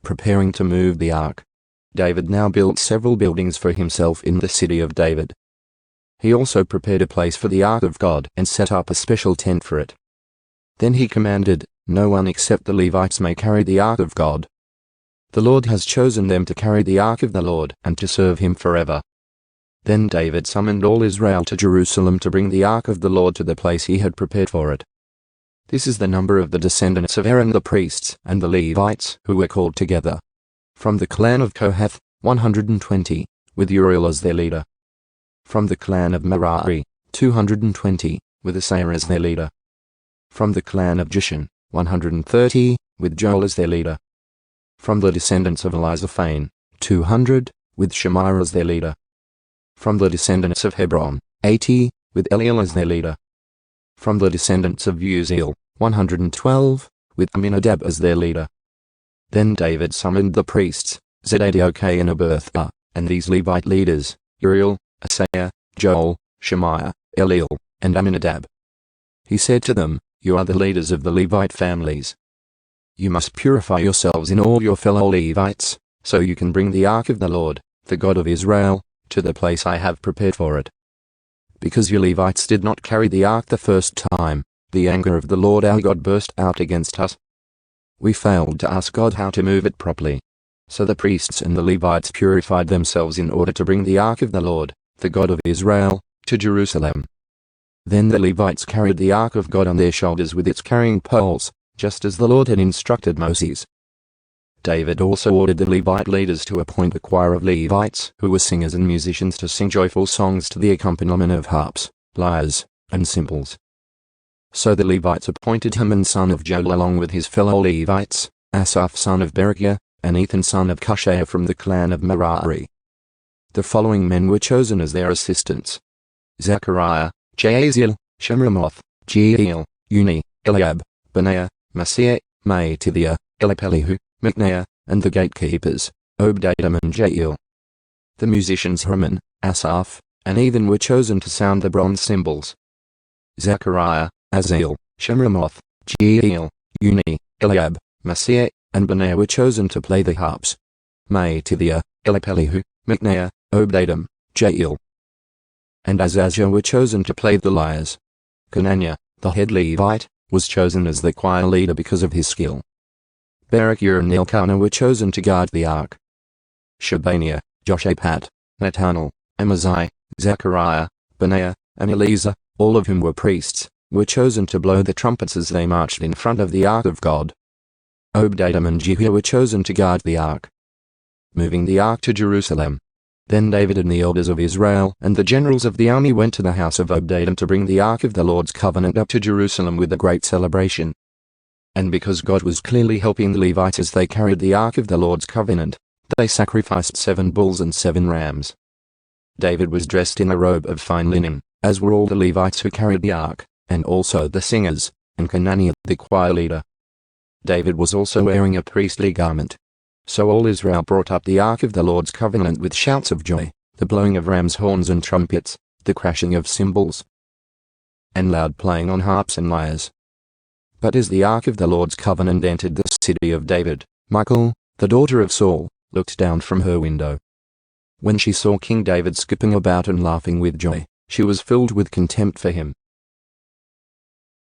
preparing to move the ark. David now built several buildings for himself in the city of David. He also prepared a place for the ark of God and set up a special tent for it. Then he commanded, "No one except the Levites may carry the ark of God. The Lord has chosen them to carry the ark of the Lord and to serve him forever." Then David summoned all Israel to Jerusalem to bring the ark of the Lord to the place he had prepared for it. This is the number of the descendants of Aaron the priests and the Levites who were called together. From the clan of Kohath, 120, with Uriel as their leader. From the clan of Merari, 220, with Asaiah as their leader. From the clan of Jishan, 130, with Joel as their leader. From the descendants of Elizaphan, 200, with Shemaiah as their leader. From the descendants of Hebron, 80, with Eliel as their leader. From the descendants of Uzziel, 112, with Aminadab as their leader. Then David summoned the priests, Zadok and Abiathar, and these Levite leaders, Uriel, Asaiah, Joel, Shemaiah, Eliel, and Aminadab. He said to them, "You are the leaders of the Levite families. You must purify yourselves in all your fellow Levites, so you can bring the ark of the Lord, the God of Israel, to the place I have prepared for it. Because you Levites did not carry the ark the first time, the anger of the Lord our God burst out against us. We failed to ask God how to move it properly. So the priests and the Levites purified themselves in order to bring the ark of the Lord, the God of Israel, to Jerusalem. Then the Levites carried the ark of God on their shoulders with its carrying poles, just as the Lord had instructed Moses. David also ordered the Levite leaders to appoint a choir of Levites who were singers and musicians to sing joyful songs to the accompaniment of harps, lyres, and cymbals. So the Levites appointed Heman son of Joel along with his fellow Levites, Asaph son of Berechiah, and Ethan son of Cushaiah from the clan of Merari. The following men were chosen as their assistants: Zechariah, Jaasiel, Shemiramoth, Jeiel, Uni, Eliab, Benaiah, Maaseiah, Mattithiah, Elipelihu, Micneiah, and the gatekeepers, Obed-Edom and Jeiel. The musicians Heman, Asaph, and Ethan were chosen to sound the bronze cymbals. Zechariah, Aziel, Shemiramoth, Jeiel, Uni, Eliab, Maaseiah, and Benaiah were chosen to play the harps. Mattithiah, Elipelihu, Micneiah, Obed-Edom, Jeiel, and Azaziah were chosen to play the lyres. Conaniah, the head Levite, was chosen as the choir leader because of his skill. Berechiah and Elkanah were chosen to guard the ark. Shebaniah, Joshaphat, Nathanael, Amaziah, Zechariah, Benaiah, and Eliezer, all of whom were priests, were chosen to blow the trumpets as they marched in front of the ark of God. Obed-Edom and Jehiah were chosen to guard the ark. Moving the ark to Jerusalem. Then David and the elders of Israel and the generals of the army went to the house of Obed-Edom to bring the ark of the Lord's covenant up to Jerusalem with a great celebration. And because God was clearly helping the Levites as they carried the ark of the Lord's covenant, they sacrificed 7 bulls and 7 rams. David was dressed in a robe of fine linen, as were all the Levites who carried the ark, and also the singers, and Conaniah the choir leader. David was also wearing a priestly garment. So all Israel brought up the ark of the Lord's covenant with shouts of joy, the blowing of rams' horns and trumpets, the crashing of cymbals, and loud playing on harps and lyres. But as the ark of the Lord's covenant entered the city of David, Michal, the daughter of Saul, looked down from her window. When she saw King David skipping about and laughing with joy, she was filled with contempt for him.